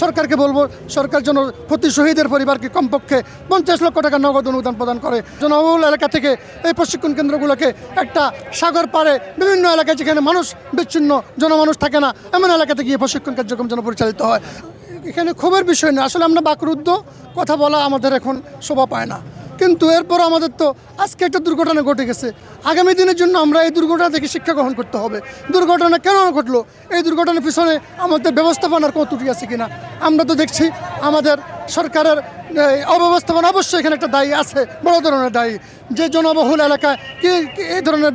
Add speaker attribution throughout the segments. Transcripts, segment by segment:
Speaker 1: সরকারকে বলবো, সরকার যেন প্রতি শহীদের পরিবারকে কমপক্ষে 50 লক্ষ টাকা নগদ অনুদান প্রদান করে। জনবহুল এলাকা থেকে এই প্রশিক্ষণ কেন্দ্রগুলোকে একটা সাগর পাড়ে বিভিন্ন এলাকায় যেখানে মানুষ বিচ্ছিন্ন জনমানুষ থাকে না, এমন এলাকাতে গিয়ে প্রশিক্ষণ কার্যক্রম যেন পরিচালিত হয়। এখানে ক্ষোভের বিষয় না, আসলে আমরা বাকরুদ্ধ কথা বলা আমাদের এখন শোভা পায় না, কিন্তু এরপর আমাদের তো আজকে একটা দুর্ঘটনা ঘটে গেছে। আগামী দিনের জন্য আমরা এই দুর্ঘটনা থেকে শিক্ষা গ্রহণ করতে হবে। দুর্ঘটনা কেন ঘটলো, এই দুর্ঘটনার পিছনে আমাদের ব্যবস্থাপনার কত ত্রুটি আছে কিনা আমরা তো দেখছি। আমাদের সরকারের অব্যবস্থাপনা অবশ্যই এখানে একটা দায়ী আছে, বড় ধরনের দায়ী। যে জনবহুল এলাকায় কি এই ধরনের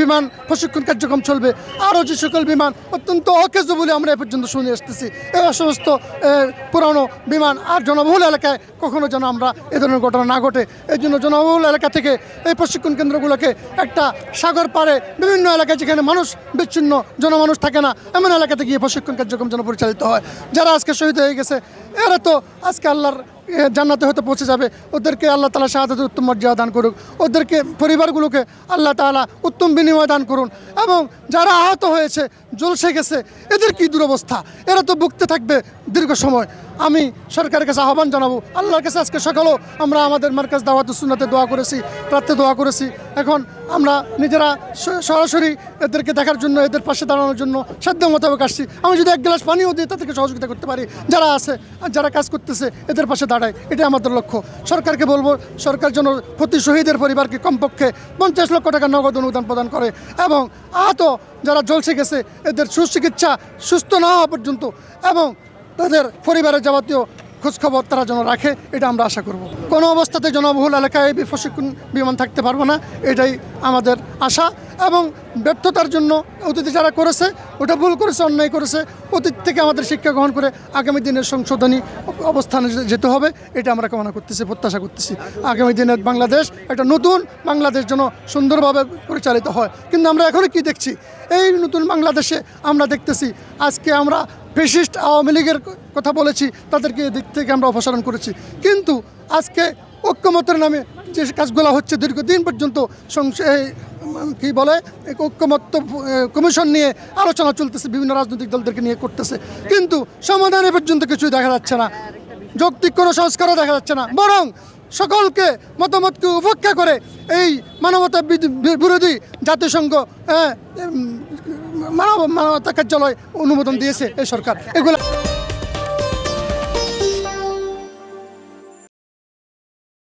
Speaker 1: বিমান প্রশিক্ষণ কার্যক্রম চলবে, আরও যে সকল বিমান অত্যন্ত অকেজ বলে আমরা এ পর্যন্ত শুনে আসতেছি, এই সমস্ত পুরানো বিমান আর জনবহুল এলাকায় কখনো যেন আমরা এ ধরনের ঘটনা না ঘটে। এই জন্য জনবহুল এলাকা থেকে এই প্রশিক্ষণ কেন্দ্রগুলোকে একটা সাগর পাড়ে বিভিন্ন এলাকায় যেখানে মানুষ বিচ্ছিন্ন জনমানুষ থাকে না, এমন এলাকাতে গিয়ে প্রশিক্ষণ কার্যক্রম যেন পরিচালিত হয়। যারা আজকে শহীদ হয়ে গেছে এরা তো আজকে আল্লাহর জান্নাতে হয়তো পৌঁছে যাবে, ওদেরকে আল্লাহ তাআলা শাহাদাতের উত্তম মর্যাদা দান করুক, ওদেরকে পরিবারগুলোকে আল্লাহ তাআলা উত্তম বিনিময় দান করুন। এবং যারা আহত হয়েছে ঝলসে গেছে এদের কি দুরবস্থা, এরা তো ভুগতে থাকবে দীর্ঘ সময়। আমি সরকারের কাছে আহ্বান জানাবো, আল্লাহর কাছে আজকে সকালেও আমরা আমাদের মার্কাজ দাওয়াতুস সুন্নাতে দোয়া করেছি, রাত্রে দোয়া করেছি। এখন আমরা নিজেরা সরাসরি এদেরকে দেখার জন্য, এদের পাশে দাঁড়ানোর জন্য সাধ্য মোতাবেক আসছি। আমি যদি এক গ্লাস পানিও দিই তাদেরকে সহযোগিতা করতে পারি, যারা আছে যারা কাজ করতেছে এদের পাশে দাঁড়ায়, এটা আমাদের লক্ষ্য। সরকারকে বলবো, সরকার যেন প্রতি শহীদের পরিবারকে কমপক্ষে 50 লক্ষ টাকা নগদ অনুদান প্রদান করে এবং আহত যারা ঝলসে গেছে এদের সুচিকিৎসা সুস্থ না হওয়া পর্যন্ত এবং তাদের পরিবারের যাবতীয় খোঁজখবর তারা যেন রাখে, এটা আমরা আশা করব। কোনো অবস্থাতে জনবহুল এলাকায় এই প্রশিক্ষণ বিমান থাকতে পারবো না, এটাই আমাদের আশা। এবং ব্যর্থতার জন্য অতীতে যারা করেছে ওটা ভুল করেছে, অন্যায় করেছে, অতীত থেকে আমাদের শিক্ষা গ্রহণ করে আগামী দিনের সংশোধনী অবস্থানে যেতে হবে, এটা আমরা কামনা করতেছি, প্রত্যাশা করতেছি। আগামী দিনের বাংলাদেশ একটা নতুন বাংলাদেশ যেন সুন্দরভাবে পরিচালিত হয়। কিন্তু আমরা এখনও কি দেখছি, এই নতুন বাংলাদেশে আমরা দেখতেছি আজকে আমরা ফ্যাসিস্ট আওয়ামী লীগের কথা বলেছি, তাদেরকে এদিক থেকে আমরা অপসারণ করেছি, কিন্তু আজকে ঐক্যমতের নামে যে কাজগুলো হচ্ছে দীর্ঘদিন পর্যন্ত কি বলে ঐক্যমত্য কমিশন নিয়ে আলোচনা চলতেছে, বিভিন্ন রাজনৈতিক দলদেরকে নিয়ে করতেছে, কিন্তু সমাধানে পর্যন্ত কিছুই দেখা যাচ্ছে না, যৌক্তিক কোনো সংস্কারও দেখা যাচ্ছে না। বরং সকলকে মতামতকে উপেক্ষা করে এই মানবতা বিরোধী জাতিসংঘ মানবতা কার্যালয় অনুমোদন দিয়েছে এই সরকার। এগুলো